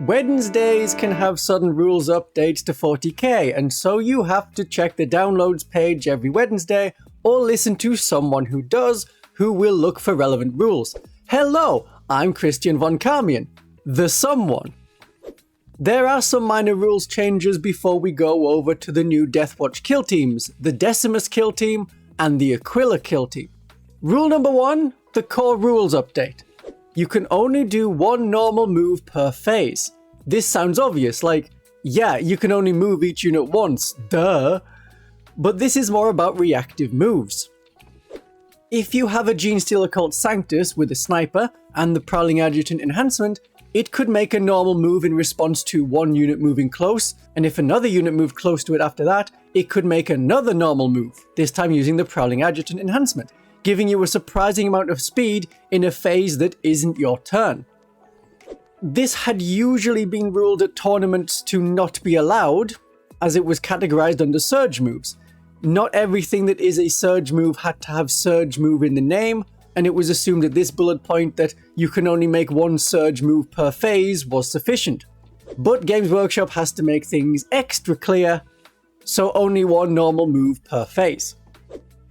Wednesdays can have sudden rules updates to 40k, and so you have to check the downloads page every Wednesday or listen to someone who does, who will look for relevant rules. Hello, I'm Christian von Carmian, the someone. There are some minor rules changes before we go over to the new Deathwatch Kill Teams, the Decimus Kill Team and the Aquila Kill Team. Rule number 1, the core rules update. You can only do one normal move per phase. This sounds obvious, like, yeah, you can only move each unit once, duh. But this is more about reactive moves. If you have a Genestealer Cult Sanctus with a sniper and the Prowling Adjutant enhancement, it could make a normal move in response to one unit moving close, and if another unit moved close to it after that, it could make another normal move, this time using the Prowling Adjutant enhancement, giving you a surprising amount of speed in a phase that isn't your turn. This had usually been ruled at tournaments to not be allowed, as it was categorized under surge moves. Not everything that is a surge move had to have surge move in the name, and it was assumed at this bullet point that you can only make one surge move per phase was sufficient. But Games Workshop has to make things extra clear, so only one normal move per phase.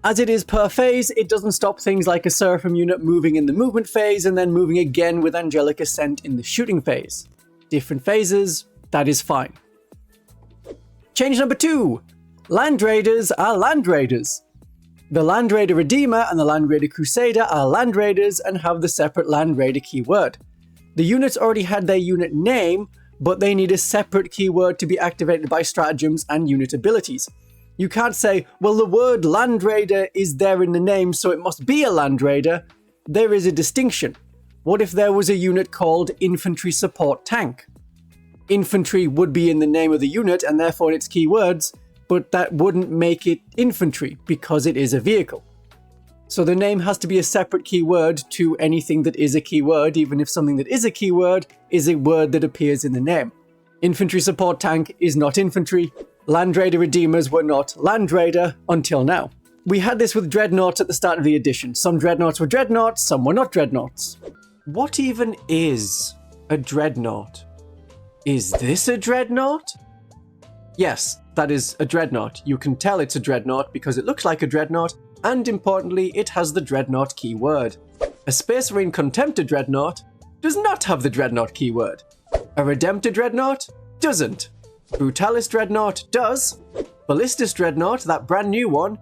As it is per phase, it doesn't stop things like a Seraphim unit moving in the movement phase and then moving again with Angelic Ascent in the shooting phase. Different phases, that is fine. Change number 2. Land Raiders are Land Raiders. The Land Raider Redeemer and the Land Raider Crusader are Land Raiders and have the separate Land Raider keyword. The units already had their unit name, but they need a separate keyword to be activated by stratagems and unit abilities. You can't say, well, the word Land Raider is there in the name, so it must be a Land Raider. There is a distinction. What if there was a unit called Infantry Support Tank? Infantry would be in the name of the unit and therefore in its keywords, but that wouldn't make it infantry because it is a vehicle. So the name has to be a separate keyword to anything that is a keyword, even if something that is a keyword is a word that appears in the name. Infantry Support Tank is not infantry. Land Raider Redeemers were not Land Raider until now. We had this with Dreadnoughts at the start of the edition. Some Dreadnoughts were Dreadnoughts, some were not Dreadnoughts. What even is a Dreadnought? Is this a Dreadnought? Yes, that is a Dreadnought. You can tell it's a Dreadnought because it looks like a Dreadnought, and importantly, it has the Dreadnought keyword. A Space Marine Contemptor Dreadnought does not have the Dreadnought keyword. A Redemptor Dreadnought doesn't. Brutalis Dreadnought does. Ballistus Dreadnought, that brand new one,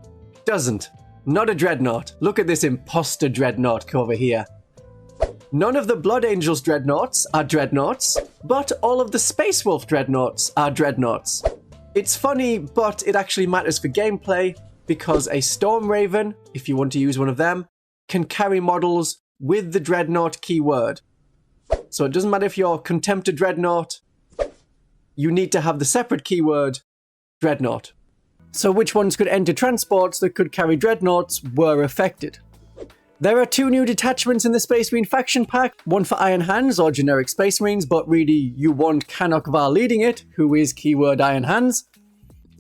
doesn't. Not a Dreadnought. Look at this imposter Dreadnought over here. None of the Blood Angels Dreadnoughts are Dreadnoughts, but all of the Space Wolf Dreadnoughts are Dreadnoughts. It's funny, but it actually matters for gameplay, because a Storm Raven, if you want to use one of them, can carry models with the Dreadnought keyword. So it doesn't matter if you're Contemptor Dreadnought, you need to have the separate keyword, Dreadnought. So which ones could enter transports that could carry Dreadnoughts were affected. There are 2 new detachments in the Space Marine faction pack, one for Iron Hands or generic Space Marines, but really you want Canuck Var leading it, who is keyword Iron Hands.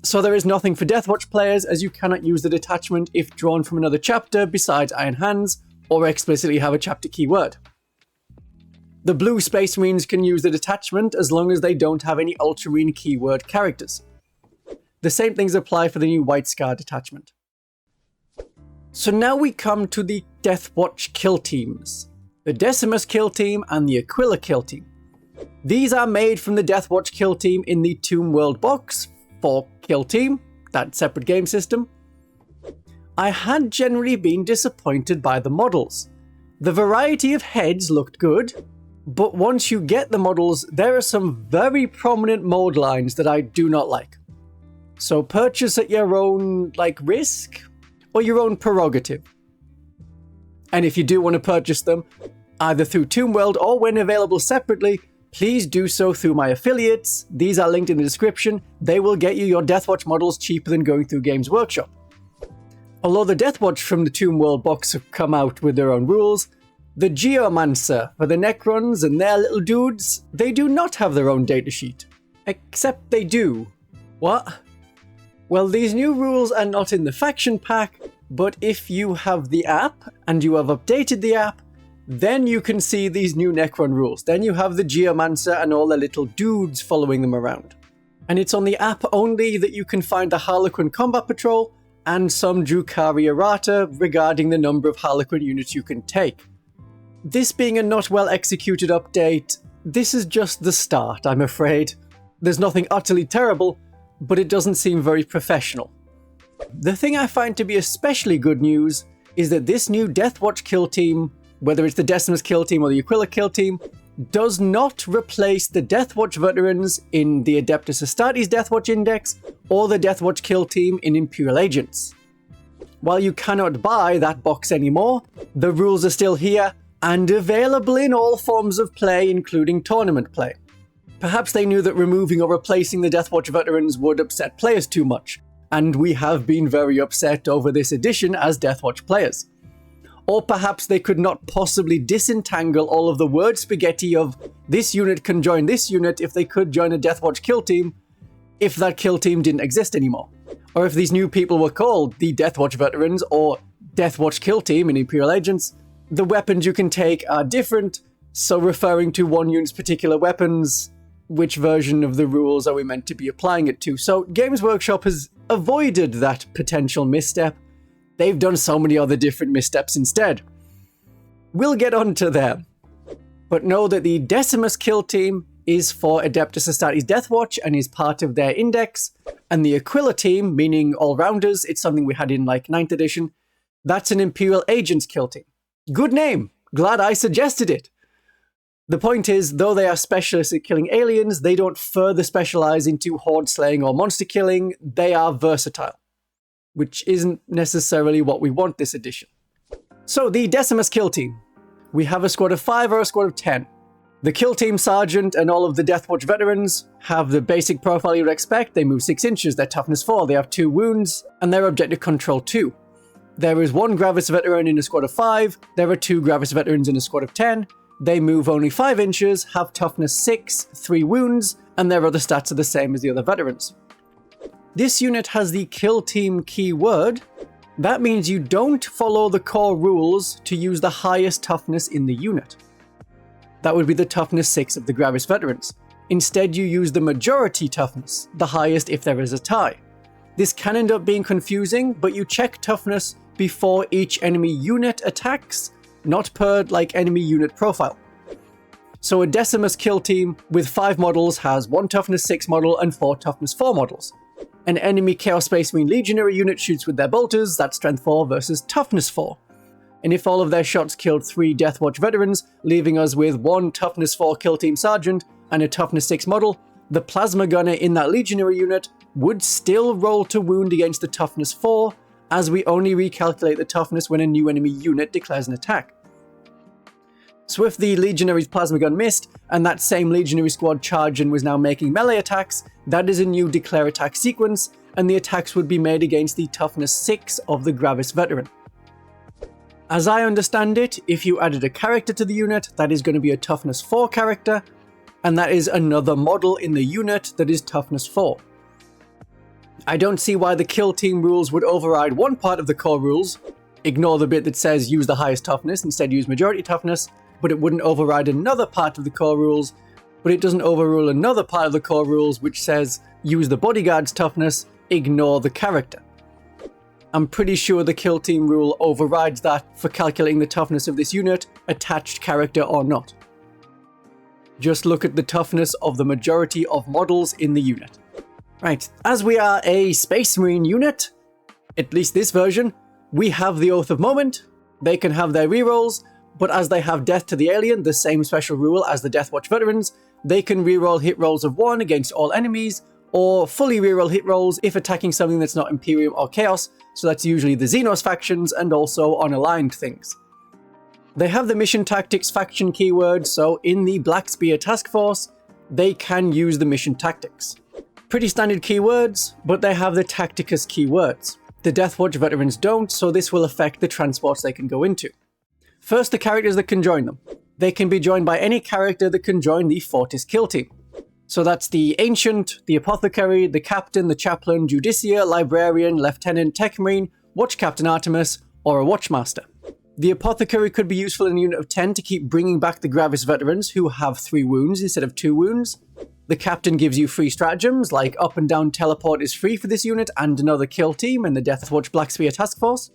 So there is nothing for Deathwatch players, as you cannot use the detachment if drawn from another chapter besides Iron Hands, or explicitly have a chapter keyword. The blue Space Marines can use the detachment as long as they don't have any Ultramarine keyword characters. The same things apply for the new White Scar detachment. So now we come to the Deathwatch Kill Teams. The Decimus Kill Team and the Aquila Kill Team. These are made from the Deathwatch Kill Team in the Tomb World box for Kill Team, that separate game system. I had generally been disappointed by the models. The variety of heads looked good, but once you get the models, there are some very prominent mold lines that I do not like. So purchase at your own, risk, or your own prerogative. And if you do want to purchase them, either through Tomb World or when available separately, please do so through my affiliates. These are linked in the description. They will get you your Deathwatch models cheaper than going through Games Workshop. Although the Deathwatch from the Tomb World box have come out with their own rules, the Geomancer for the Necrons and their little dudes, they do not have their own datasheet. Except they do. What? Well, these new rules are not in the faction pack, but if you have the app and you have updated the app, Then you can see these new Necron rules. Then you have the Geomancer and all the little dudes following them around. And it's on the app only that you can find the Harlequin Combat Patrol and some Drukhari errata regarding the number of Harlequin units you can take. This being a not well executed update, this is just the start, I'm afraid. There's nothing utterly terrible, but it doesn't seem very professional. The thing I find to be especially good news is that this new Deathwatch Kill Team, whether it's the Decimus Kill Team or the Aquila Kill Team, does not replace the Deathwatch veterans in the Adeptus Astartes Deathwatch Index or the Deathwatch Kill Team in Imperial Agents. While you cannot buy that box anymore, the rules are still here and available in all forms of play, including tournament play. Perhaps they knew that removing or replacing the Deathwatch veterans would upset players too much, and we have been very upset over this edition as Deathwatch players. Or perhaps they could not possibly disentangle all of the word spaghetti of this unit can join this unit if they could join a Deathwatch Kill Team if that kill team didn't exist anymore. Or if these new people were called the Deathwatch Veterans or Deathwatch Kill Team in Imperial Agents, the weapons you can take are different, so referring to one unit's particular weapons, which version of the rules are we meant to be applying it to? So Games Workshop has avoided that potential misstep. They've done so many other different missteps instead. We'll get on to them. But know that the Decimus Kill Team is for Adeptus Astartes Deathwatch and is part of their index. And the Aquila Team, meaning all-rounders, it's something we had in like 9th edition, that's an Imperial Agents Kill Team. Good name! Glad I suggested it! The point is, though they are specialists at killing aliens, they don't further specialize into horde slaying or monster killing, they are versatile. Which isn't necessarily what we want this edition. So, the Decimus Kill Team. We have a squad of 5 or a squad of 10. The Kill Team Sergeant and all of the Deathwatch veterans have the basic profile you'd expect. They move 6 inches, they're toughness 4, they have 2 wounds, and they're objective control 2. There is 1 Gravis veteran in a squad of 5, there are 2 Gravis veterans in a squad of 10, they move only 5 inches, have toughness 6, 3 wounds, and their other stats are the same as the other veterans. This unit has the Kill Team keyword. That means you don't follow the core rules to use the highest toughness in the unit. That would be the toughness 6 of the Gravis veterans. Instead, you use the majority toughness, the highest if there is a tie. This can end up being confusing, but you check toughness before each enemy unit attacks, not per enemy unit profile. So a Decimus Kill Team with 5 models has 1 toughness 6 model and 4 toughness 4 models. An enemy Chaos Space Marine Legionary unit shoots with their bolters, that's strength 4 versus toughness 4. And if all of their shots killed 3 Deathwatch veterans, leaving us with 1 toughness 4 Kill Team Sergeant and a toughness 6 model, the plasma gunner in that Legionary unit would still roll to wound against the toughness 4, as we only recalculate the toughness when a new enemy unit declares an attack. So if the Legionary's plasma gun missed, and that same Legionary squad charged and was now making melee attacks, that is a new declare attack sequence, and the attacks would be made against the toughness 6 of the Gravis veteran. As I understand it, if you added a character to the unit, that is going to be a toughness 4 character, and that is another model in the unit that is toughness 4. I don't see why the Kill Team rules would override one part of the core rules, ignore the bit that says use the highest toughness, instead use majority toughness, but it wouldn't override another part of the core rules, but it doesn't overrule another part of the core rules which says use the bodyguard's toughness, ignore the character. I'm pretty sure the Kill Team rule overrides that for calculating the toughness of this unit, attached character or not. Just look at the toughness of the majority of models in the unit. Right, as we are a Space Marine unit, at least this version, we have the Oath of Moment, they can have their rerolls, but as they have Death to the Alien, the same special rule as the Deathwatch veterans, they can reroll hit rolls of 1 against all enemies, or fully reroll hit rolls if attacking something that's not Imperium or Chaos, so that's usually the Xenos factions and also unaligned things. They have the Mission Tactics faction keyword, so in the Black Spear Task Force, they can use the Mission Tactics. Pretty standard keywords, but they have the Tacticus keywords. The Deathwatch veterans don't, so this will affect the transports they can go into. First, the characters that can join them. They can be joined by any character that can join the Fortis Kill Team. So that's the Ancient, the Apothecary, the Captain, the Chaplain, Judiciar, Librarian, Lieutenant, Tech Marine, Watch Captain Artemis, or a Watchmaster. The Apothecary could be useful in a unit of 10 to keep bringing back the Gravis veterans who have 3 wounds instead of 2 wounds. The Captain gives you free stratagems, like up and down teleport is free for this unit and another kill team in the Deathwatch Black Spear Task Force.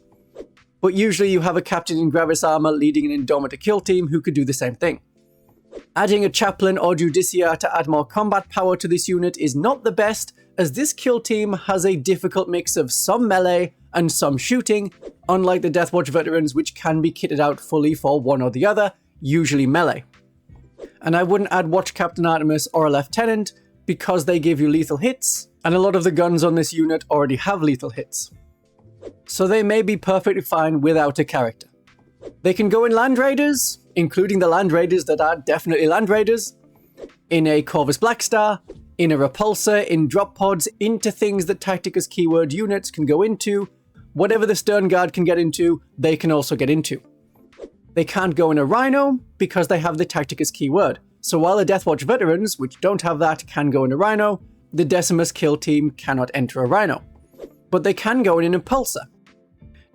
But usually you have a Captain in Gravis armor leading an Indomitor kill team who could do the same thing. Adding a Chaplain or Judiciar to add more combat power to this unit is not the best, as this kill team has a difficult mix of some melee and some shooting, unlike the Deathwatch veterans which can be kitted out fully for one or the other, usually melee. And I wouldn't add Watch Captain Artemis or a Lieutenant because they give you lethal hits, and a lot of the guns on this unit already have lethal hits. So they may be perfectly fine without a character. They can go in Land Raiders, including the Land Raiders that are definitely Land Raiders, in a Corvus Blackstar, in a Repulsor, in drop pods, into things that Tacticus keyword units can go into. Whatever the Stern Guard can get into, they can also get into. They can't go in a Rhino because they have the Tacticus keyword. So while the Deathwatch veterans, which don't have that, can go in a Rhino, the Decimus Kill Team cannot enter a Rhino. But they can go in an Impulsor.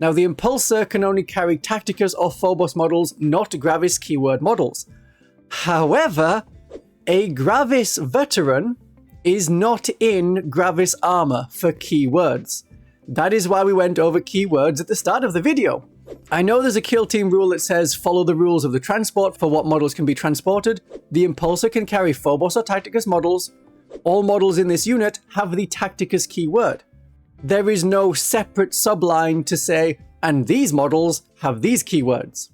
Now the Impulsor can only carry Tacticus or Phobos models, not Gravis keyword models. However, a Gravis veteran is not in Gravis armor for keywords. That is why we went over keywords at the start of the video. I know there's a kill team rule that says follow the rules of the transport for what models can be transported. The Impulsor can carry Phobos or Tacticus models. All models in this unit have the Tacticus keyword. There is no separate subline to say, and these models have these keywords.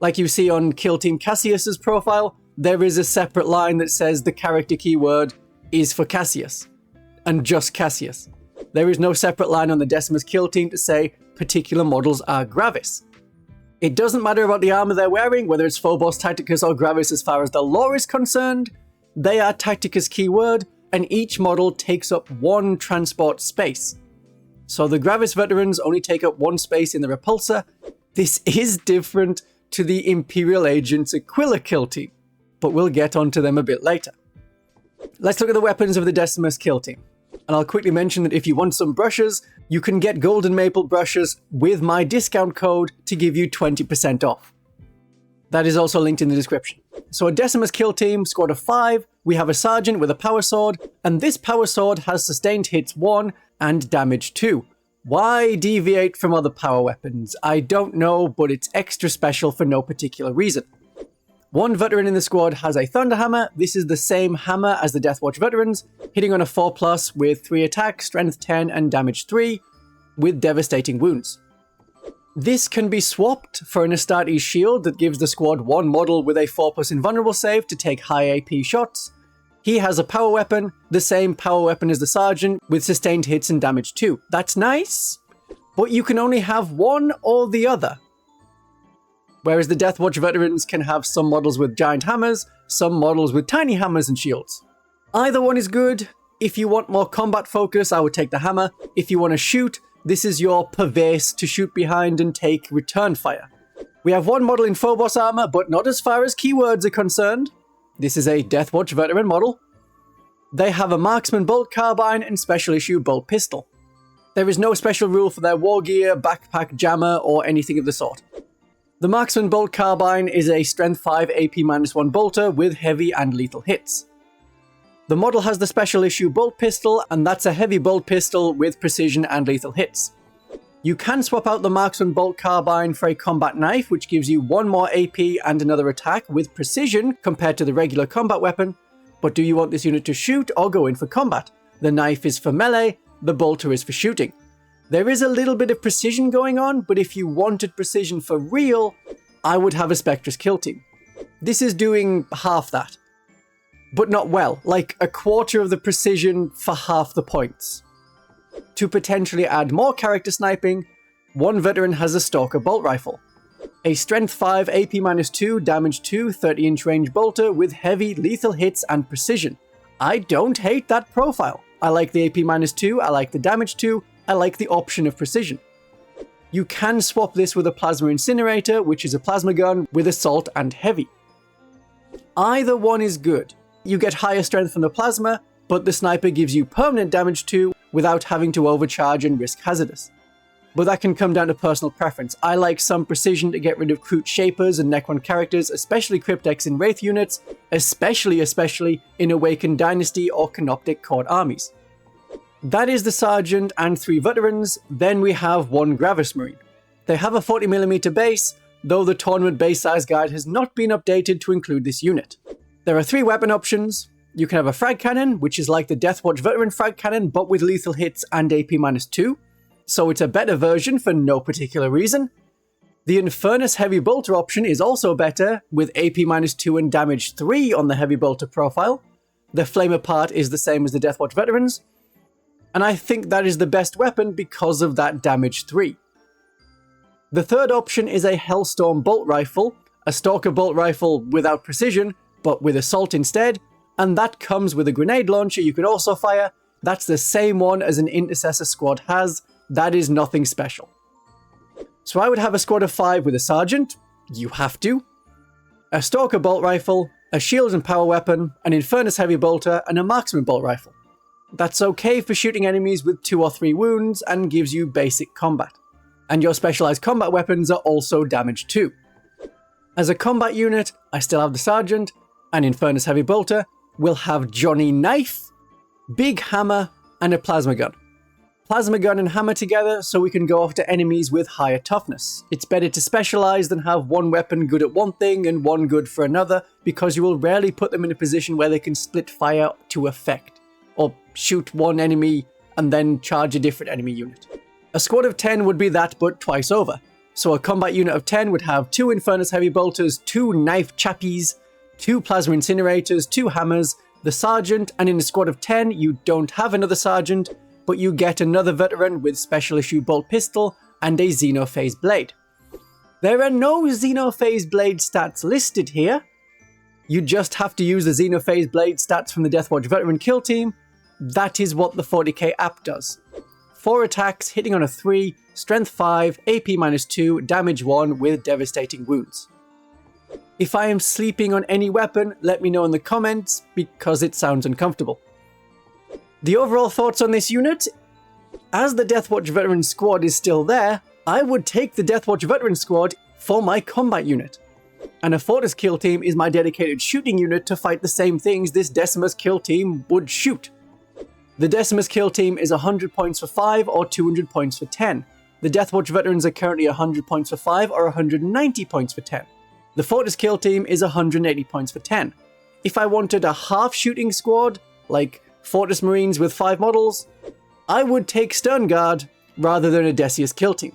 Like you see on Kill Team Cassius's profile, there is a separate line that says the character keyword is for Cassius, and just Cassius. There is no separate line on the Decimus Kill Team to say particular models are Gravis. It doesn't matter about the armor they're wearing, whether it's Phobos, Tacticus, or Gravis as far as the lore is concerned. They are Tacticus keyword, and each model takes up 1 transport space. So the Gravis veterans only take up 1 space in the Repulsor. This is different to the Imperial Agents Aquila Kill Team, but we'll get onto them a bit later. Let's look at the weapons of the Decimus Kill Team. And I'll quickly mention that if you want some brushes, you can get Golden Maple brushes with my discount code to give you 20% off. That is also linked in the description. So a Decimus Kill Team, squad of 5, we have a Sergeant with a Power Sword, and this Power Sword has sustained hits 1 and damage 2. Why deviate from other power weapons? I don't know, but it's extra special for no particular reason. 1 veteran in the squad has a Thunder Hammer. This is the same hammer as the Deathwatch veterans, hitting on a 4+ with 3 attack, strength 10 and damage 3, with devastating wounds. This can be swapped for an Astartes shield that gives the squad 1 model with a 4+ invulnerable save to take high AP shots. He has a power weapon, the same power weapon as the Sergeant, with sustained hits and damage 2. That's nice, but you can only have one or the other. Whereas the Deathwatch veterans can have some models with giant hammers, some models with tiny hammers and shields. Either one is good. If you want more combat focus, I would take the hammer. If you want to shoot, this is your Pervase to shoot behind and take return fire. We have 1 model in Phobos armor, but not as far as keywords are concerned. This is a Deathwatch veteran model. They have a Marksman Bolt Carbine and Special Issue Bolt Pistol. There is no special rule for their war gear, backpack, jammer, or anything of the sort. The Marksman Bolt Carbine is a Strength 5 AP-1 bolter with heavy and lethal hits. The model has the Special Issue Bolt Pistol, and that's a heavy bolt pistol with precision and lethal hits. You can swap out the Marksman Bolt Carbine for a combat knife, which gives you 1 more AP and another attack with precision compared to the regular combat weapon, but do you want this unit to shoot or go in for combat? The knife is for melee, the bolter is for shooting. There is a little bit of precision going on, but if you wanted precision for real, I would have a Spectrus Kill Team. This is doing half that. But not well, like a quarter of the precision for half the points. To potentially add more character sniping, 1 veteran has a Stalker Bolt Rifle. A Strength 5 AP-2, Damage 2, 30-inch range bolter with heavy lethal hits and precision. I don't hate that profile. I like the AP-2, I like the Damage 2, I like the option of precision. You can swap this with a Plasma Incinerator, which is a plasma gun with assault and heavy. Either one is good. You get higher strength from the plasma, but the sniper gives you permanent damage 2 without having to overcharge and risk hazardous. but that can come down to personal preference. I like some precision to get rid of Kroot Shapers and Necron characters, especially Cryptex and Wraith units, especially in Awakened Dynasty or Canoptic Court armies. That is the Sergeant and 3 veterans, then we have 1 Gravis Marine. They have a 40mm base, though the tournament base size guide has not been updated to include this unit. There are 3 weapon options. You can have a frag cannon, which is like the Deathwatch veteran frag cannon, but with lethal hits and AP-2. So it's a better version for no particular reason. The Infernus Heavy Bolter option is also better, with AP-2 and damage 3 on the Heavy Bolter profile. The Flamer part is the same as the Deathwatch veterans, and I think that is the best weapon because of that damage 3. The third option is a Hellstorm Bolt Rifle, a Stalker Bolt Rifle without precision, but with assault instead, and that comes with a grenade launcher you can also fire. That's the same one as an Intercessor squad has. That is nothing special. So I would have a squad of 5 with a Sergeant, you have to, a Stalker Bolt Rifle, a Shield and Power Weapon, an Infernus Heavy Bolter, and a Marksman Bolt Rifle. That's okay for shooting enemies with 2 or 3 wounds and gives you basic combat. And your specialized combat weapons are also damage 2. As a combat unit, I still have the Sergeant, an Infernus Heavy Bolter, will have Johnny Knife, Big Hammer, and a Plasma Gun. Plasma Gun and Hammer together so we can go after enemies with higher toughness. It's better to specialize than have one weapon good at one thing and one good for another, because you will rarely put them in a position where they can split fire to effect, or shoot one enemy and then charge a different enemy unit. A squad of 10 would be that, but twice over. So a combat unit of 10 would have 2 Infernus Heavy Bolters, 2 Knife Chappies, 2 Plasma Incinerators, 2 Hammers, the Sergeant, and in a squad of 10 you don't have another Sergeant, but you get another veteran with Special Issue Bolt Pistol and a Xenophase Blade. There are no Xenophase Blade stats listed here. You just have to use the Xenophase Blade stats from the Deathwatch Veteran Kill Team. That is what the 40k app does. 4 attacks, hitting on a 3, strength 5, AP-2, damage 1 with devastating wounds. If I am sleeping on any weapon, let me know in the comments, because it sounds uncomfortable. The overall thoughts on this unit? As the Deathwatch Veteran Squad is still there, I would take the Deathwatch Veteran Squad for my combat unit. And a Fortis Kill Team is my dedicated shooting unit to fight the same things this Decimus Kill Team would shoot. The Decimus Kill Team is 100 points for 5 or 200 points for 10. The Deathwatch Veterans are currently 100 points for 5 or 190 points for 10. The Fortis Kill Team is 180 points for 10. If I wanted a half shooting squad, like Fortis Marines with 5 models, I would take Sternguard rather than a Decius Kill Team.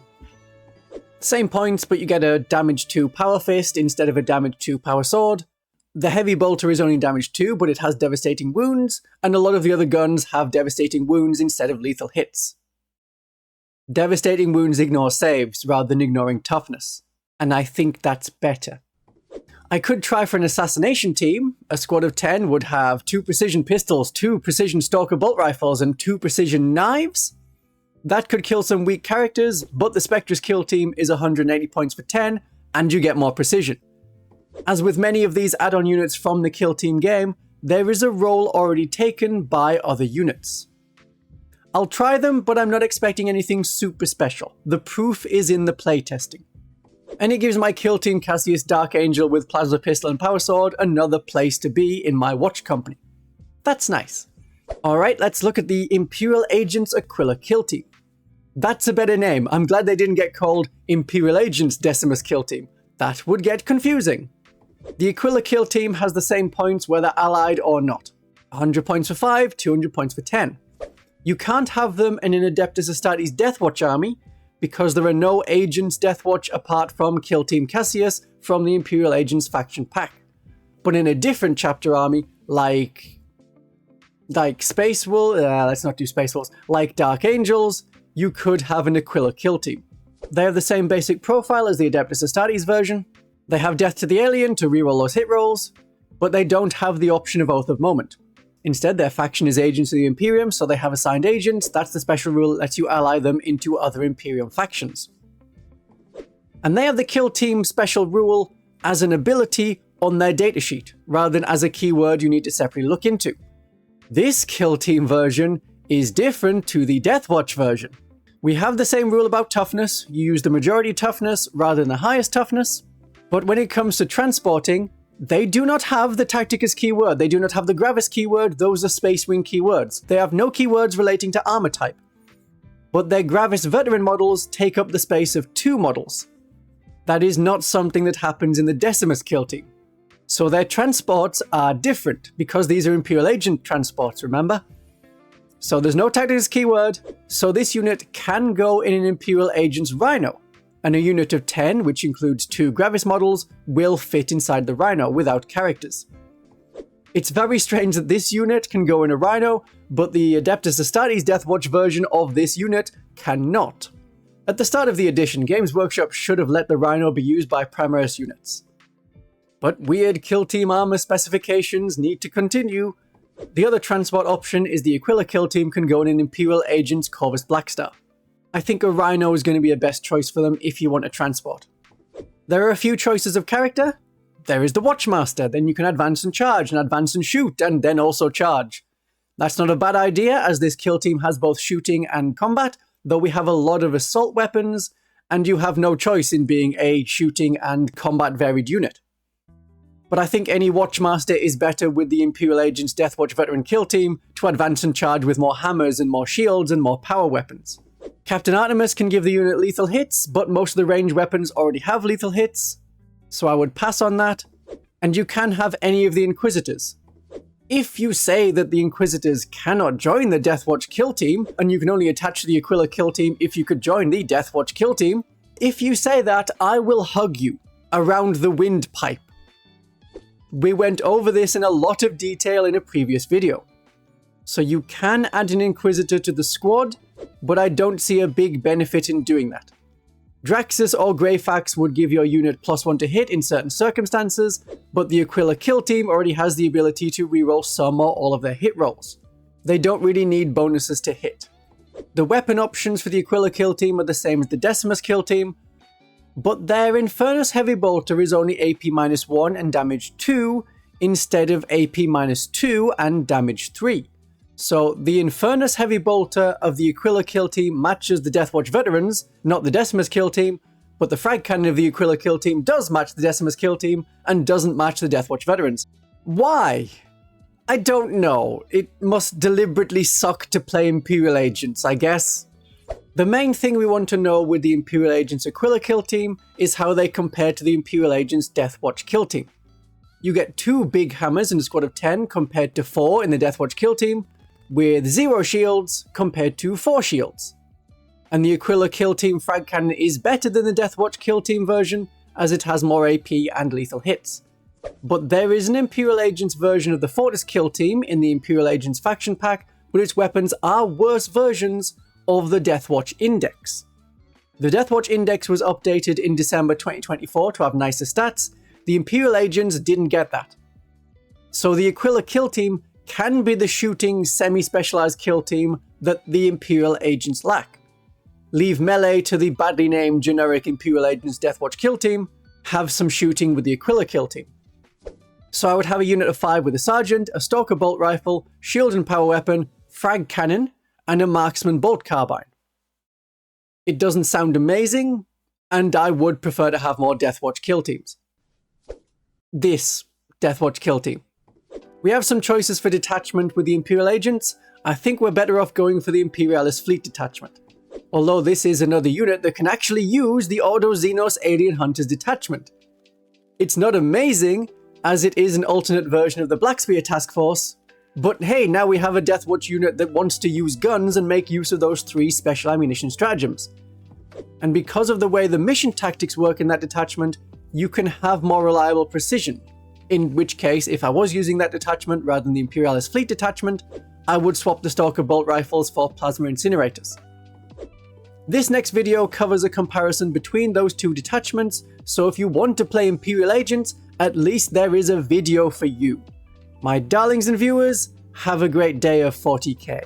Same points, but you get a damage 2 Power Fist instead of a damage 2 Power Sword. The Heavy Bolter is only damage 2, but it has devastating wounds, and a lot of the other guns have devastating wounds instead of lethal hits. Devastating wounds ignore saves rather than ignoring toughness, and I think that's better. I could try for an assassination team. A squad of 10 would have 2 precision pistols, 2 precision Stalker bolt rifles, and 2 precision knives. That could kill some weak characters, but the Spectre's Kill Team is 180 points for 10, and you get more precision. As with many of these add-on units from the Kill Team game, there is a role already taken by other units. I'll try them, but I'm not expecting anything super special. The proof is in the playtesting. And it gives my Kill Team Cassius Dark Angel with Plasma Pistol and Power Sword another place to be in my watch company. That's nice. Alright, let's look at the Imperial Agents Aquila Kill Team. That's a better name. I'm glad they didn't get called Imperial Agents Decimus Kill Team. That would get confusing. The Aquila Kill Team has the same points whether allied or not. 100 points for 5, 200 points for 10. You can't have them in an Adeptus Astartes Deathwatch army, because there are no Agents Deathwatch apart from Kill Team Cassius from the Imperial Agents faction pack. But in a different chapter army, like Space Wolves, let's not do Space Wolves, like Dark Angels, you could have an Aquila Kill Team. They have the same basic profile as the Adeptus Astartes version. They have Death to the Alien to reroll those hit rolls, but they don't have the option of Oath of Moment. Instead, their faction is Agents of the Imperium, so they have assigned agents. That's the special rule that lets you ally them into other Imperium factions. And they have the Kill Team special rule as an ability on their datasheet, rather than as a keyword you need to separately look into. This Kill Team version is different to the Deathwatch version. We have the same rule about toughness. You use the majority toughness rather than the highest toughness. But when it comes to transporting, they do not have the Tacticus keyword. They do not have the Gravis keyword. Those are Space Wing keywords. They have no keywords relating to armor type. But their Gravis veteran models take up the space of 2 models. That is not something that happens in the Decimus Kill Team. So their transports are different, because these are Imperial Agent transports, remember? So there's no Tacticus keyword, so this unit can go in an Imperial Agent's Rhino. And a unit of 10, which includes 2 Gravis models, will fit inside the Rhino without characters. It's very strange that this unit can go in a Rhino, but the Adeptus Astartes Deathwatch version of this unit cannot. At the start of the edition, Games Workshop should have let the Rhino be used by Primaris units. But weird kill team armor specifications need to continue. The other transport option is the Aquila Kill Team can go in an Imperial Agents Corvus Blackstar. I think a Rhino is going to be a best choice for them if you want a transport. There are a few choices of character. There is the Watchmaster, then you can advance and charge, and advance and shoot, and then also charge. That's not a bad idea, as this kill team has both shooting and combat, though we have a lot of assault weapons, and you have no choice in being a shooting and combat varied unit. But I think any Watchmaster is better with the Imperial Agents Deathwatch Veteran Kill Team to advance and charge with more hammers and more shields and more power weapons. Captain Artemis can give the unit lethal hits, but most of the ranged weapons already have lethal hits, so I would pass on that. And you can have any of the Inquisitors. If you say that the Inquisitors cannot join the Deathwatch Kill Team, and you can only attach to the Aquila Kill Team if you could join the Deathwatch Kill Team, if you say that, I will hug you around the windpipe. We went over this in a lot of detail in a previous video. So you can add an Inquisitor to the squad, but I don't see a big benefit in doing that. Draxus or Greyfax would give your unit +1 to hit in certain circumstances, but the Aquila Kill Team already has the ability to reroll some or all of their hit rolls. They don't really need bonuses to hit. The weapon options for the Aquila Kill Team are the same as the Decimus Kill Team, but their Infernus Heavy Bolter is only AP -1 and damage 2 instead of AP -2 and damage 3. So the Infernus Heavy Bolter of the Aquila Kill Team matches the Deathwatch Veterans, not the Decimus Kill Team, but the Frag Cannon of the Aquila Kill Team does match the Decimus Kill Team and doesn't match the Deathwatch Veterans. Why? I don't know. It must deliberately suck to play Imperial Agents, I guess. The main thing we want to know with the Imperial Agents Aquila Kill Team is how they compare to the Imperial Agents Deathwatch Kill Team. You get 2 big hammers in a squad of 10 compared to 4 in the Deathwatch Kill Team, with 0 shields compared to 4 shields. And the Aquila Kill Team Frag Cannon is better than the Deathwatch Kill Team version, as it has more AP and lethal hits. But there is an Imperial Agents version of the Fortis Kill Team in the Imperial Agents faction pack, but its weapons are worse versions of the Deathwatch Index. The Deathwatch Index was updated in December 2024 to have nicer stats. The Imperial Agents didn't get that. So the Aquila Kill Team can be the shooting, semi-specialized kill team that the Imperial Agents lack. Leave melee to the badly named generic Imperial Agents Deathwatch Kill Team, have some shooting with the Aquila Kill Team. So I would have a unit of 5 with a Sergeant, a Stalker Bolt Rifle, Shield and Power Weapon, Frag Cannon, and a Marksman Bolt Carbine. It doesn't sound amazing, and I would prefer to have more Deathwatch Kill Teams. This Deathwatch Kill Team. We have some choices for detachment with the Imperial Agents. I think we're better off going for the Imperialis Fleet Detachment. Although this is another unit that can actually use the Ordo Xenos Alien Hunters Detachment. It's not amazing, as it is an alternate version of the Black Spear Task Force, but hey, now we have a Deathwatch unit that wants to use guns and make use of those 3 special ammunition stratagems. And because of the way the mission tactics work in that detachment, you can have more reliable precision. In which case, if I was using that detachment rather than the Imperialis Fleet Detachment, I would swap the Stalker Bolt Rifles for Plasma Incinerators. This next video covers a comparison between those 2 detachments, so if you want to play Imperial Agents, at least there is a video for you. My darlings and viewers, have a great day of 40k.